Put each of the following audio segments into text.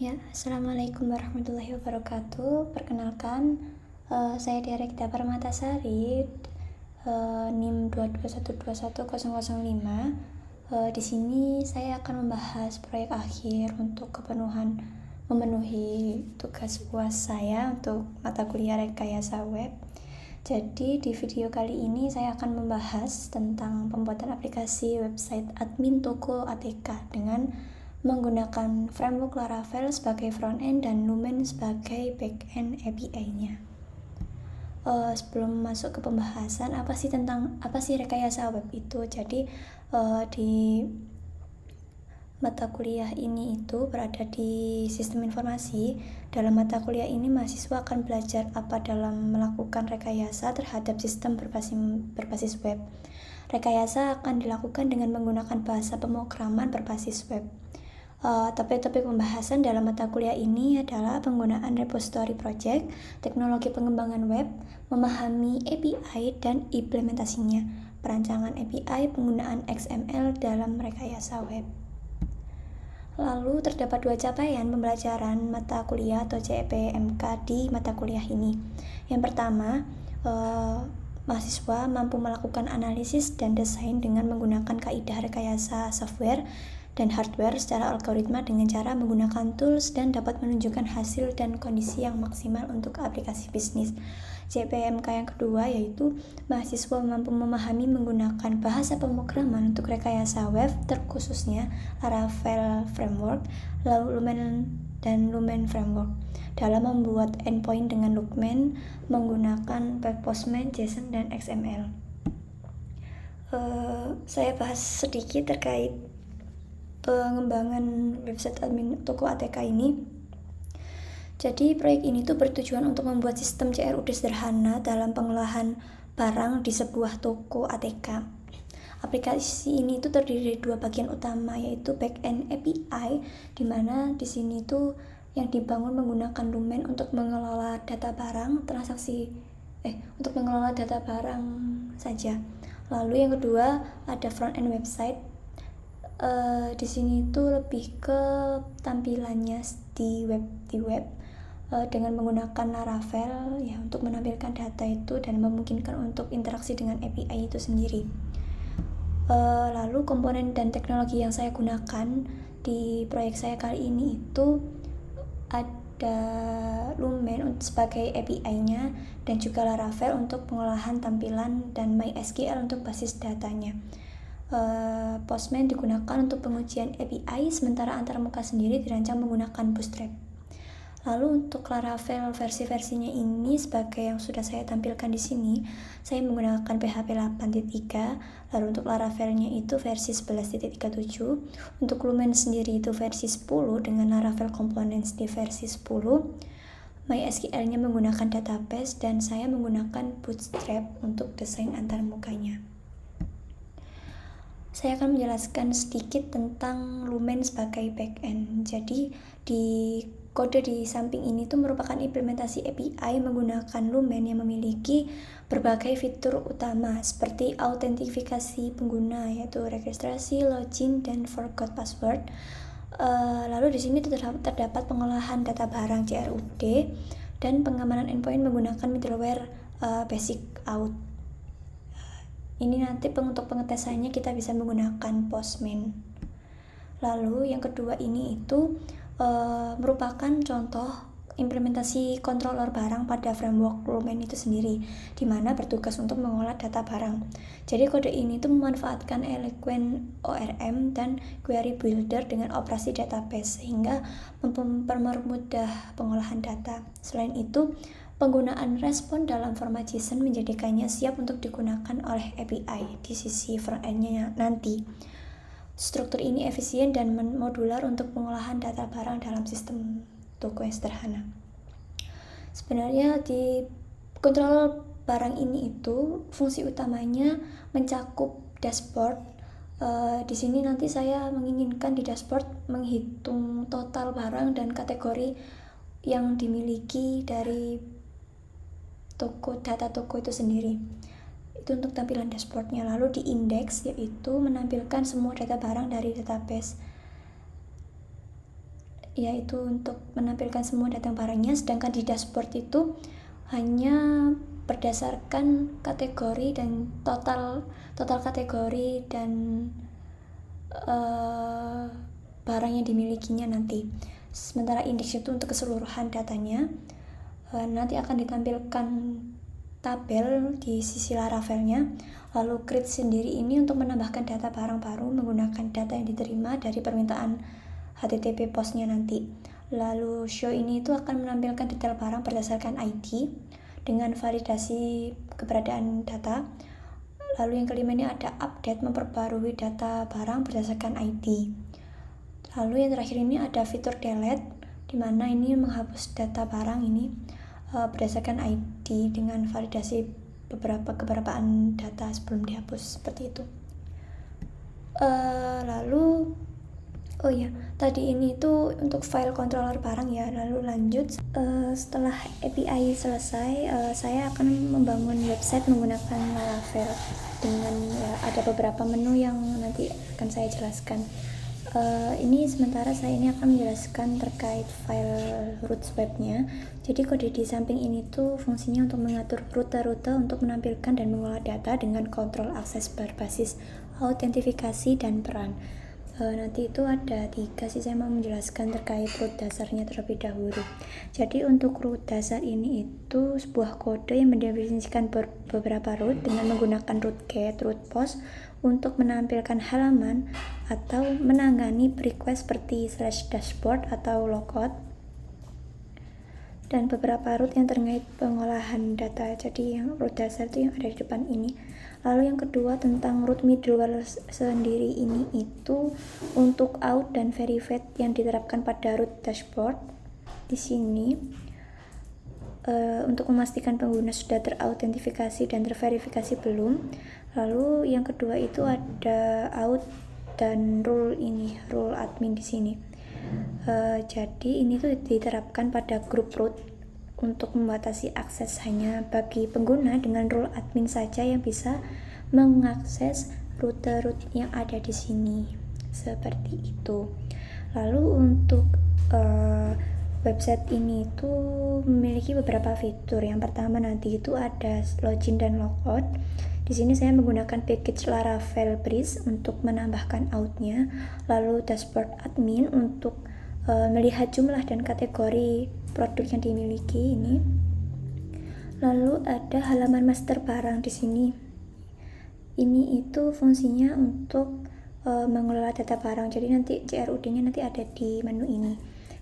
Ya, Assalamualaikum warahmatullahi wabarakatuh. Perkenalkan, saya Diarek Permatasari, NIM 221210005. Di sini saya akan membahas proyek akhir untuk memenuhi tugas UAS saya untuk mata kuliah Rekayasa Web. Jadi di video kali ini saya akan membahas tentang pembuatan aplikasi website admin toko ATK dengan menggunakan framework Laravel sebagai front-end dan Lumen sebagai back-end API-nya. Sebelum masuk ke pembahasan, apa sih rekayasa web itu? Jadi di mata kuliah ini itu berada di sistem informasi. Dalam mata kuliah ini mahasiswa akan belajar apa dalam melakukan rekayasa terhadap sistem berbasis web. Rekayasa akan dilakukan dengan menggunakan bahasa pemrograman berbasis web. Topik-topik pembahasan dalam mata kuliah ini adalah penggunaan repository project, teknologi pengembangan web, memahami API dan implementasinya, perancangan API, penggunaan XML dalam rekayasa web. Lalu terdapat 2 capaian pembelajaran mata kuliah atau CPMK di mata kuliah ini. Yang pertama, mahasiswa mampu melakukan analisis dan desain dengan menggunakan kaidah rekayasa software dan hardware secara algoritma dengan cara menggunakan tools dan dapat menunjukkan hasil dan kondisi yang maksimal untuk aplikasi bisnis. CPMK yang kedua yaitu mahasiswa mampu memahami menggunakan bahasa pemrograman untuk rekayasa web, terkhususnya Laravel Framework, lalu Lumen Framework, dalam membuat endpoint dengan Lumen menggunakan Postman, JSON, dan XML. Saya bahas sedikit terkait pengembangan website admin toko ATK ini. Jadi proyek ini tuh bertujuan untuk membuat sistem CRUD sederhana dalam pengolahan barang di sebuah toko ATK. Aplikasi ini tuh terdiri dari 2 bagian utama, yaitu back-end API, di mana di sini tuh yang dibangun menggunakan Lumen untuk mengelola data barang untuk mengelola data barang saja. Lalu yang kedua ada front-end website. Di sini tuh lebih ke tampilannya di web dengan menggunakan Laravel ya untuk menampilkan data itu dan memungkinkan untuk interaksi dengan API itu sendiri. Lalu komponen dan teknologi yang saya gunakan di proyek saya kali ini itu ada Lumen sebagai API-nya dan juga Laravel untuk pengolahan tampilan dan MySQL untuk basis datanya. Postman digunakan untuk pengujian API, sementara antarmuka sendiri dirancang menggunakan Bootstrap. Lalu untuk Laravel versi-versinya ini sebagai yang sudah saya tampilkan di sini, saya menggunakan PHP 8.3. Lalu untuk Laravelnya itu versi 11.37. Untuk Lumen sendiri itu versi 10 dengan Laravel Components di versi 10. MySQL-nya menggunakan database dan saya menggunakan Bootstrap untuk desain antarmukanya. Saya akan menjelaskan sedikit tentang Lumen sebagai backend. Jadi di kode di samping ini tuh merupakan implementasi API menggunakan Lumen yang memiliki berbagai fitur utama seperti autentifikasi pengguna, yaitu registrasi, login, dan forgot password. Lalu di sini terdapat pengolahan data barang CRUD dan pengamanan endpoint menggunakan middleware basic auth. Ini nanti untuk pengetesannya kita bisa menggunakan Postman. Lalu yang kedua ini itu merupakan contoh implementasi controller barang pada framework Lumen itu sendiri, di mana bertugas untuk mengolah data barang. Jadi kode ini tuh memanfaatkan Eloquent ORM dan Query Builder dengan operasi database sehingga mempermudah pengolahan data. Selain itu, penggunaan respon dalam format JSON menjadikannya siap untuk digunakan oleh API di sisi front-end-nya nanti. Struktur ini efisien dan modular untuk pengolahan data barang dalam sistem toko yang sederhana. Sebenarnya di kontrol barang ini itu fungsi utamanya mencakup dashboard. Di sini nanti saya menginginkan di dashboard menghitung total barang dan kategori yang dimiliki dari data toko itu sendiri. Itu untuk tampilan dashboardnya. Lalu di index yaitu menampilkan semua data barang dari database. yaitu untuk menampilkan semua data barangnya, sedangkan di dashboard itu hanya berdasarkan kategori dan total kategori dan barang yang dimilikinya nanti. Sementara indeks itu untuk keseluruhan datanya. Nanti akan ditampilkan tabel di sisi Laravelnya. Lalu grid sendiri ini untuk menambahkan data barang baru menggunakan data yang diterima dari permintaan HTTP postnya nanti. Lalu show ini itu akan menampilkan detail barang berdasarkan ID dengan validasi keberadaan data. Lalu yang kelima ini ada update, memperbarui data barang berdasarkan ID. Lalu yang terakhir ini ada fitur delete, di mana ini menghapus data barang ini berdasarkan ID dengan validasi keberapaan data sebelum dihapus, seperti itu. Lalu tadi ini tuh untuk file controller barang ya. Lalu lanjut, setelah API selesai, saya akan membangun website menggunakan Laravel dengan ada beberapa menu yang nanti akan saya jelaskan. Ini sementara saya ini akan menjelaskan terkait file roots webnya. Jadi kode di samping ini tuh fungsinya untuk mengatur rute-rute untuk menampilkan dan mengolah data dengan kontrol akses berbasis autentifikasi dan peran. Nanti itu ada 3 sih, saya mau menjelaskan terkait root dasarnya terlebih dahulu. Jadi untuk root dasar ini itu sebuah kode yang mendefinisikan beberapa root dengan menggunakan root get, root post untuk menampilkan halaman atau menangani request seperti /dashboard atau logout, dan beberapa root yang terkait pengolahan data. Jadi yang root dasar itu yang ada di depan ini. Lalu yang kedua tentang root middleware sendiri ini itu untuk out dan verified yang diterapkan pada root dashboard di sini. Untuk memastikan pengguna sudah terautentifikasi dan terverifikasi belum. Lalu yang kedua itu ada out dan rule admin di sini. Jadi ini tuh diterapkan pada grup root untuk membatasi akses hanya bagi pengguna dengan role admin saja yang bisa mengakses rute-rute yang ada di sini, seperti itu. Lalu untuk website ini tuh memiliki beberapa fitur. Yang pertama nanti itu ada login dan logout. Di sini saya menggunakan package Laravel Breeze untuk menambahkan outnya. Lalu dashboard admin untuk melihat jumlah dan kategori produk yang dimiliki ini. Lalu ada halaman master barang di sini. Ini itu fungsinya untuk mengelola data barang. Jadi nanti CRUD-nya nanti ada di menu ini.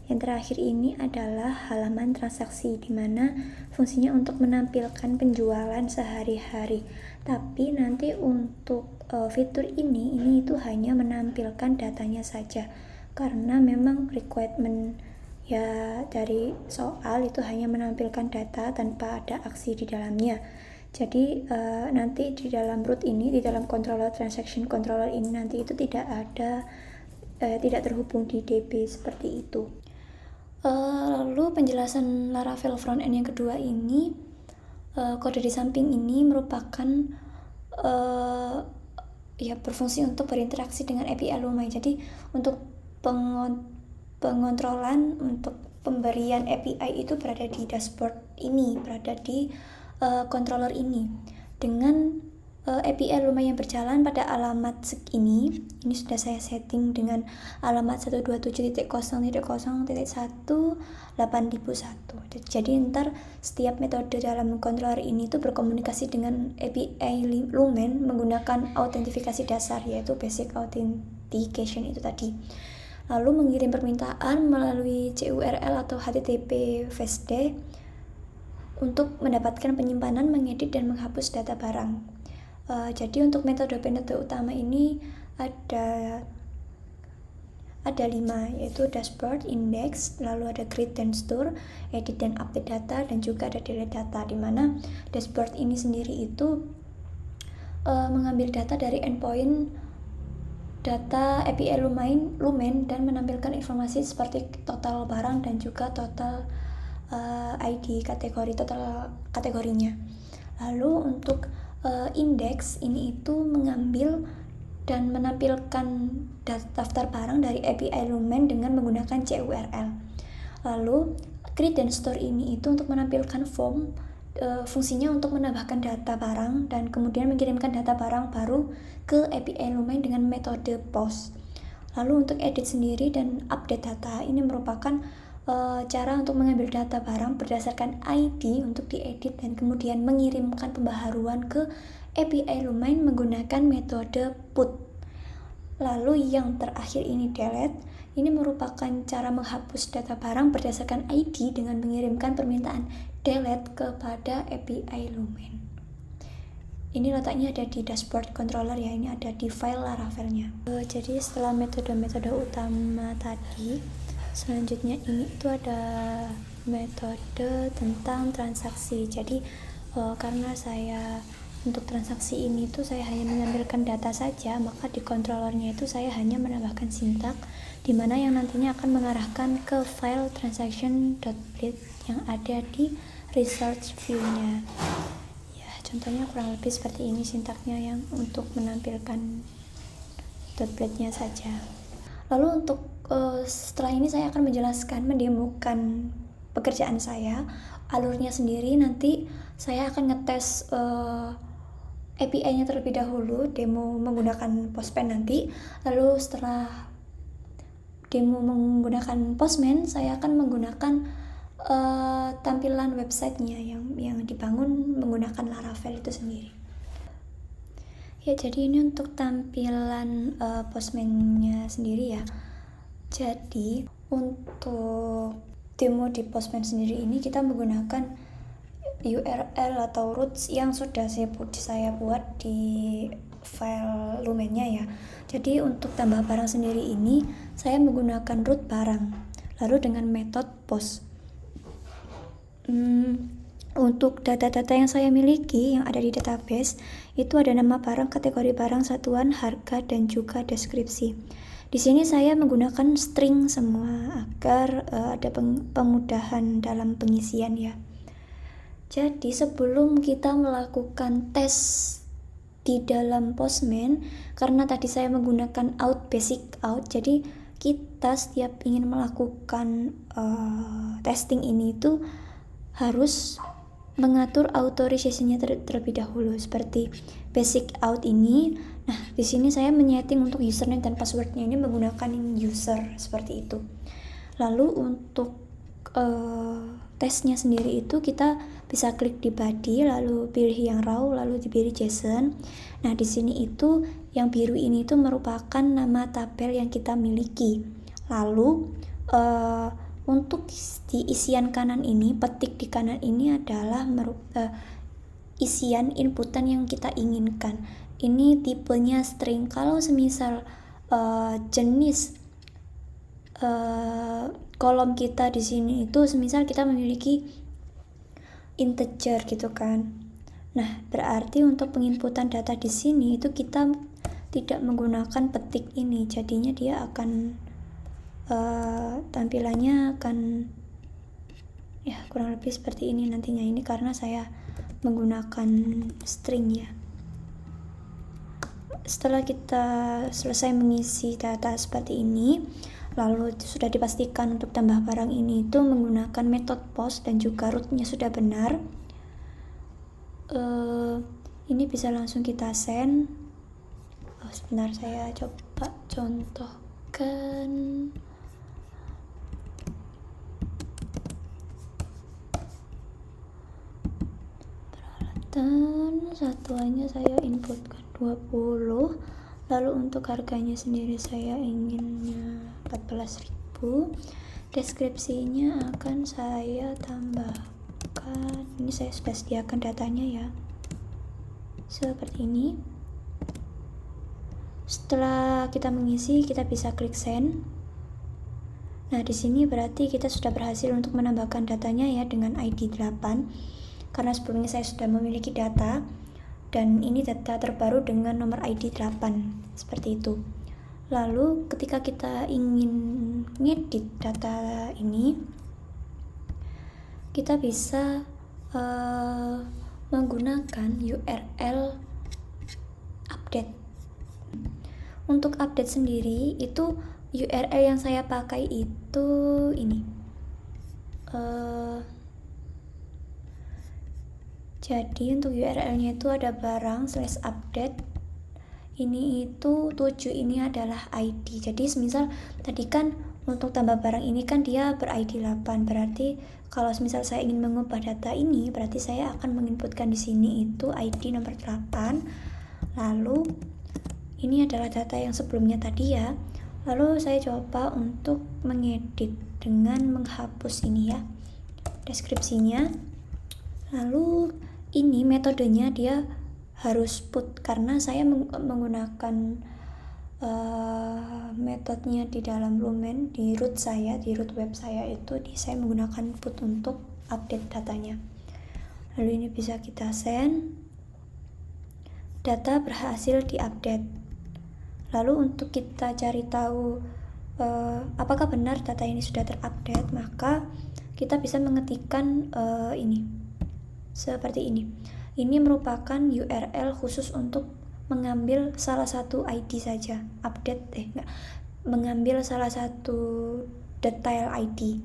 Yang terakhir ini adalah halaman transaksi, di mana fungsinya untuk menampilkan penjualan sehari-hari. Tapi nanti untuk fitur ini itu hanya menampilkan datanya saja, karena memang requirement ya dari soal itu hanya menampilkan data tanpa ada aksi di dalamnya. Jadi nanti di dalam root ini, di dalam controller transaction controller ini nanti itu tidak terhubung di DB seperti itu. Lalu penjelasan Laravel frontend yang kedua ini, kode di samping ini merupakan berfungsi untuk berinteraksi dengan API Lumai. Jadi untuk pengontrolan untuk pemberian API itu berada di dashboard ini, berada di controller ini. Dengan API Lumai yang berjalan pada alamat ini sudah saya setting dengan alamat 127.0.0.1.8001. Jadi ntar setiap metode dalam controller ini itu berkomunikasi dengan API Lumen menggunakan autentifikasi dasar, yaitu basic authentication itu tadi. Lalu mengirim permintaan melalui CURL atau HTTP FastD untuk mendapatkan penyimpanan, mengedit, dan menghapus data barang. Jadi untuk metode utama ini ada 5, yaitu dashboard, index, lalu ada grid dan store, edit dan update data, dan juga ada delete data, di mana dashboard ini sendiri itu mengambil data dari endpoint data API Lumen dan menampilkan informasi seperti total barang dan juga total ID total kategorinya. Lalu untuk index ini itu mengambil dan menampilkan daftar barang dari API Lumen dengan menggunakan CURL. Lalu create dan store ini itu untuk menampilkan form, fungsinya untuk menambahkan data barang dan kemudian mengirimkan data barang baru ke API Lumen dengan metode post. Lalu untuk edit sendiri dan update data ini merupakan cara untuk mengambil data barang berdasarkan ID untuk diedit dan kemudian mengirimkan pembaharuan ke API Lumen menggunakan metode put. Lalu yang terakhir ini delete, ini merupakan cara menghapus data barang berdasarkan ID dengan mengirimkan permintaan delete kepada API Lumen. Ini letaknya ada di dashboard controller ya, ini ada di file Laravel-nya. Jadi setelah metode-metode utama tadi, selanjutnya ini itu ada metode tentang transaksi. Jadi karena saya untuk transaksi ini tuh saya hanya mengambilkan data saja, maka di controllernya itu saya hanya menambahkan sintak dimana yang nantinya akan mengarahkan ke file transaction.blade yang ada di resource view-nya. Ya, contohnya kurang lebih seperti ini sintaknya yang untuk menampilkan .blade-nya saja. Lalu untuk setelah ini saya akan menjelaskan, mendemokan pekerjaan saya, alurnya sendiri. Nanti saya akan ngetes API-nya terlebih dahulu, demo menggunakan Postman nanti. Lalu setelah demo menggunakan Postman, saya akan menggunakan tampilan websitenya yang dibangun menggunakan Laravel itu sendiri. Ya, jadi ini untuk tampilan Postman-nya sendiri ya. Jadi untuk demo di Postman sendiri ini kita menggunakan URL atau roots yang sudah saya buat di file Lumennya ya. Jadi untuk tambah barang sendiri ini saya menggunakan root barang lalu dengan metode post. Untuk data-data yang saya miliki yang ada di database itu ada nama barang, kategori barang, satuan, harga, dan juga deskripsi. Di sini saya menggunakan string semua agar ada pemudahan dalam pengisian ya. Jadi sebelum kita melakukan tes di dalam Postman, karena tadi saya menggunakan basic out, jadi kita setiap ingin melakukan testing ini itu harus mengatur authorization-nya terlebih dahulu seperti basic out ini. Nah, di sini saya menyeting untuk username dan password-nya ini menggunakan user seperti itu. Lalu untuk tesnya sendiri itu kita bisa klik di body, lalu pilih yang raw, lalu dipilih JSON. Nah, di sini itu yang biru ini itu merupakan nama tabel yang kita miliki. Lalu untuk di isian kanan ini, petik di kanan ini adalah isian inputan yang kita inginkan. Ini tipenya string. Kalau semisal jenis kolom kita di sini itu semisal kita memiliki integer gitu kan. Nah, berarti untuk penginputan data di sini itu kita tidak menggunakan petik ini. Jadinya dia akan tampilannya akan ya kurang lebih seperti ini nantinya. Ini karena saya menggunakan string ya. Setelah kita selesai mengisi data seperti ini, lalu sudah dipastikan untuk tambah barang ini itu menggunakan metode post dan juga rootnya sudah benar. Ini bisa langsung kita send. Sebentar, saya coba contohkan. Peralatan satuannya saya inputkan 20. Lalu untuk harganya sendiri saya inginnya 14.000. Deskripsinya akan saya tambahkan. Ini saya sudah sediakan datanya ya. Seperti ini. Setelah kita mengisi, kita bisa klik send. Nah, di sini berarti kita sudah berhasil untuk menambahkan datanya ya dengan ID 8. Karena sebelumnya saya sudah memiliki data. Dan ini data terbaru dengan nomor ID 8 seperti itu. Lalu ketika kita ingin ngedit data ini, kita bisa menggunakan URL update. Untuk update sendiri itu URL yang saya pakai itu ini. Jadi untuk URL-nya itu ada barang/update. Ini itu 7 ini adalah ID. Jadi semisal tadi kan untuk tambah barang ini kan dia ber-ID 8. Berarti kalau semisal saya ingin mengubah data ini, berarti saya akan menginputkan di sini itu ID nomor 8. Lalu ini adalah data yang sebelumnya tadi ya. Lalu saya coba untuk mengedit dengan menghapus ini ya, deskripsinya. Lalu ini metodenya dia harus put, karena saya menggunakan metodenya di dalam Lumen, di root web saya itu saya menggunakan put untuk update datanya. Lalu ini bisa kita send, data berhasil diupdate. Lalu untuk kita cari tahu apakah benar data ini sudah terupdate, maka kita bisa mengetikkan ini seperti ini. Ini merupakan URL khusus untuk mengambil salah satu ID saja, mengambil salah satu detail ID.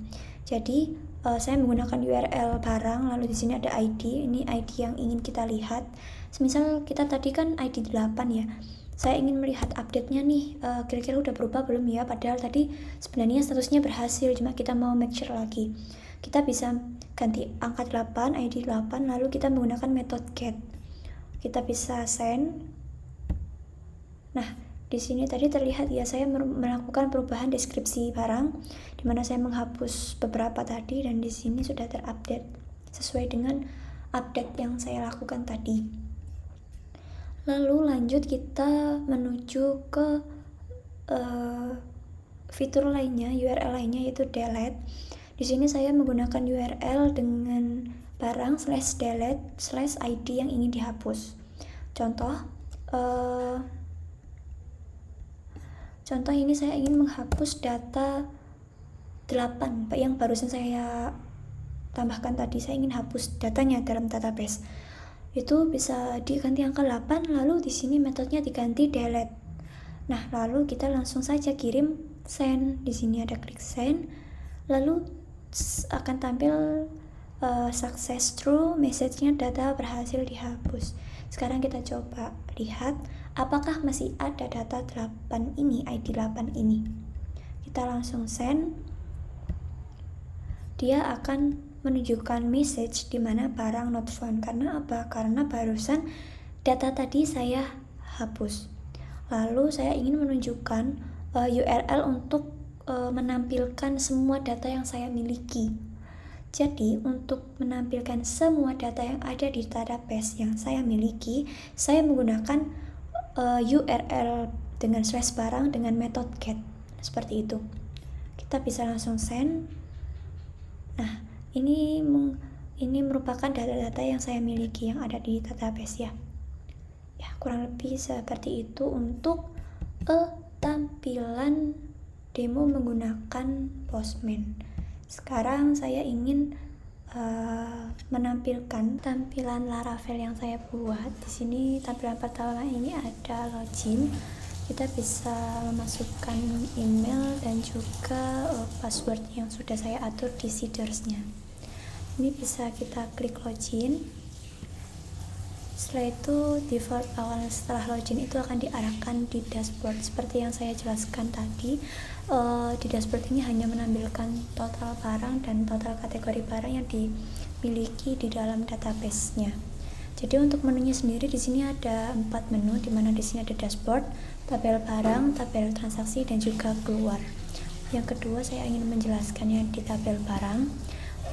Jadi saya menggunakan URL barang, lalu di sini ada ID. Ini ID yang ingin kita lihat. Semisal kita tadi kan ID 8 ya. Saya ingin melihat update-nya nih, kira-kira udah berubah belum ya? Padahal tadi sebenarnya statusnya berhasil, cuma kita mau make sure lagi. Kita bisa ganti angka 8, ID 8, lalu kita menggunakan metode get. Kita bisa send. Nah, di sini tadi terlihat ya, saya melakukan perubahan deskripsi barang, di mana saya menghapus beberapa tadi, dan di sini sudah terupdate sesuai dengan update yang saya lakukan tadi. Lalu lanjut kita menuju ke fitur lainnya, URL lainnya, yaitu delete. Di sini saya menggunakan URL dengan barang/delete/ID yang ingin dihapus. Contoh ini saya ingin menghapus data 8 yang barusan saya tambahkan tadi. Saya ingin hapus datanya dalam database. Itu bisa diganti angka 8, lalu di sini metodenya diganti delete. Nah, lalu kita langsung saja kirim send. Di sini ada klik send. Lalu akan tampil successful, message-nya data berhasil dihapus. Sekarang kita coba lihat apakah masih ada data 8 ini, ID 8 ini. Kita langsung send. Dia akan menunjukkan message di mana barang not found. Karena apa? Karena barusan data tadi saya hapus. Lalu saya ingin menunjukkan URL untuk menampilkan semua data yang saya miliki. Jadi untuk menampilkan semua data yang ada di database yang saya miliki, saya menggunakan URL dengan /barang dengan metode get seperti itu. Kita bisa langsung send. Nah, ini merupakan data-data yang saya miliki yang ada di database ya. Ya, kurang lebih seperti itu untuk tampilan demo menggunakan Postman. Sekarang saya ingin menampilkan tampilan Laravel yang saya buat. Di sini tampilan pertama ini ada login. Kita bisa memasukkan email dan juga password yang sudah saya atur di seeders-nya. Ini bisa kita klik login. Setelah itu default awal setelah login itu akan diarahkan di dashboard seperti yang saya jelaskan tadi. Di dashboard ini hanya menampilkan total barang dan total kategori barang yang dimiliki di dalam database-nya. Jadi untuk menunya sendiri di sini ada 4 menu, di mana di sini ada dashboard, tabel barang, tabel transaksi, dan juga keluar. Yang kedua saya ingin menjelaskannya di tabel barang.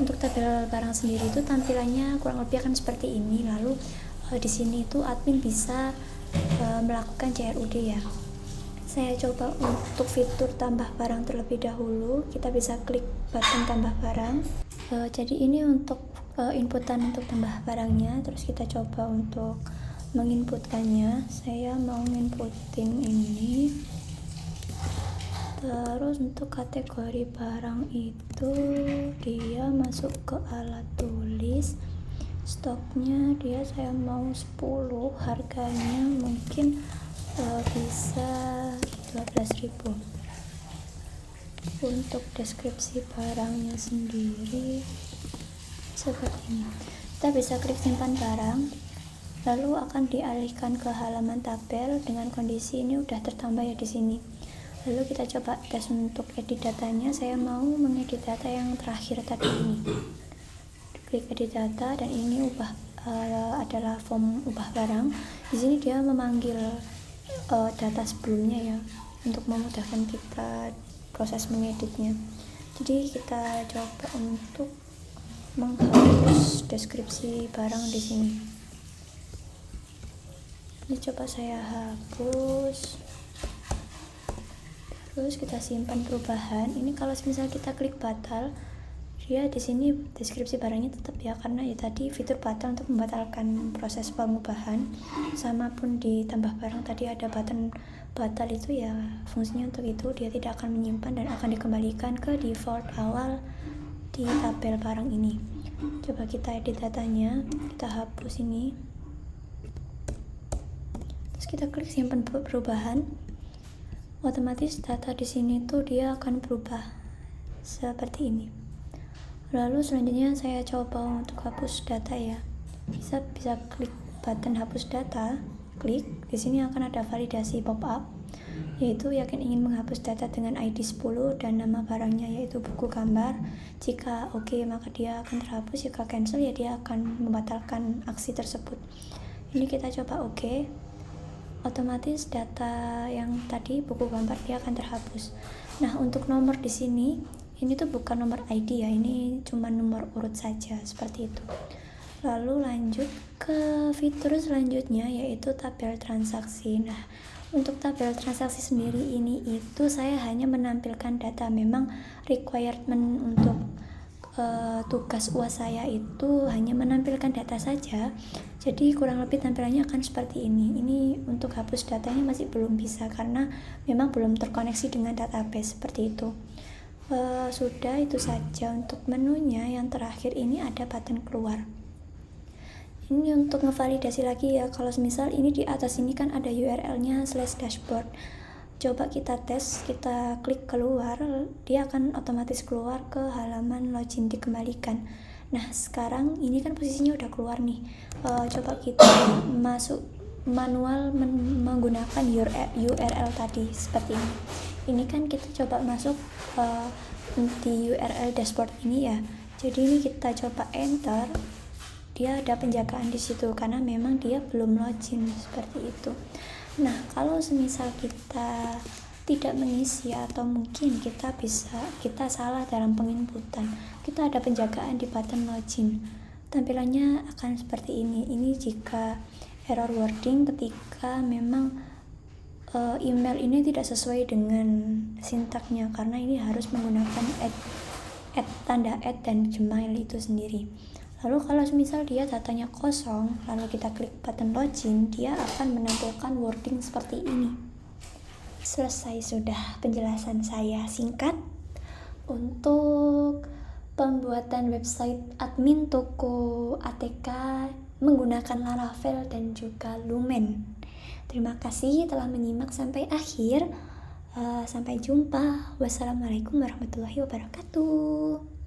Untuk tabel barang sendiri itu tampilannya kurang lebih akan seperti ini. Lalu di sini itu admin bisa melakukan CRUD ya. Saya coba untuk fitur tambah barang terlebih dahulu. Kita bisa klik button tambah barang. Jadi ini untuk inputan untuk tambah barangnya. Terus kita coba untuk menginputkannya. Saya mau nginputin ini. Terus untuk kategori barang itu dia masuk ke alat tulis. Stoknya dia saya mau 10, harganya mungkin bisa 12.000. Untuk deskripsi barangnya sendiri seperti ini. Kita bisa klik simpan barang, lalu akan dialihkan ke halaman tabel dengan kondisi ini udah tertambah ya di sini. Lalu kita coba tes untuk edit datanya. Saya mau mengedit data yang terakhir tadi ini. Klik edit data dan ini adalah form ubah barang. Di sini dia memanggil data sebelumnya ya, untuk memudahkan kita proses mengeditnya. Jadi kita coba untuk menghapus deskripsi barang di sini. Ini coba saya hapus. Terus kita simpan perubahan. Ini kalau misal kita klik batal, dia di sini deskripsi barangnya tetap ya, karena ya tadi fitur batal untuk membatalkan proses pengubahan. Sama pun ditambah barang tadi ada button batal, itu ya fungsinya untuk itu, dia tidak akan menyimpan dan akan dikembalikan ke default awal di tabel barang ini. Coba kita edit datanya, kita hapus ini, terus kita klik simpan perubahan. Otomatis data di sini tuh dia akan berubah seperti ini. Lalu selanjutnya saya coba untuk hapus data ya. Bisa klik button hapus data, klik. Di sini akan ada validasi pop-up, yaitu yakin ingin menghapus data dengan ID 10 dan nama barangnya yaitu buku gambar. Jika oke, maka dia akan terhapus. Jika cancel ya dia akan membatalkan aksi tersebut. Ini kita coba oke. Otomatis data yang tadi buku gambar dia akan terhapus. Nah, untuk nomor di sini ini tuh bukan nomor ID ya, ini cuma nomor urut saja seperti itu. Lalu lanjut ke fitur selanjutnya yaitu tabel transaksi. Nah, untuk tabel transaksi sendiri ini itu saya hanya menampilkan data. Memang requirement untuk tugas UAS saya itu hanya menampilkan data saja. Jadi kurang lebih tampilannya akan seperti ini. Ini untuk hapus datanya masih belum bisa karena memang belum terkoneksi dengan database seperti itu. Sudah itu saja untuk menunya. Yang terakhir ini ada button keluar. Ini untuk ngevalidasi lagi ya, kalau misal ini di atas ini kan ada URL-nya /dashboard. Coba kita tes, kita klik keluar, dia akan otomatis keluar ke halaman login dikembalikan. Nah, sekarang ini kan posisinya udah keluar nih. Coba kita masuk manual menggunakan URL tadi seperti ini. Ini kan kita coba masuk di URL dashboard ini ya. Jadi ini kita coba enter. Dia ada penjagaan di situ karena memang dia belum login seperti itu. Nah, kalau semisal kita tidak mengisi atau mungkin kita salah dalam penginputan, kita ada penjagaan di button login. Tampilannya akan seperti ini. Ini jika error wording ketika memang email ini tidak sesuai dengan sintaknya, karena ini harus menggunakan tanda dan Gmail itu sendiri. Lalu kalau misal dia datanya kosong, lalu kita klik button login, dia akan menampilkan wording seperti ini. Selesai sudah penjelasan saya singkat untuk pembuatan website admin toko ATK menggunakan Laravel dan juga Lumen. Terima kasih telah menyimak sampai akhir. Sampai jumpa. Wassalamualaikum warahmatullahi wabarakatuh.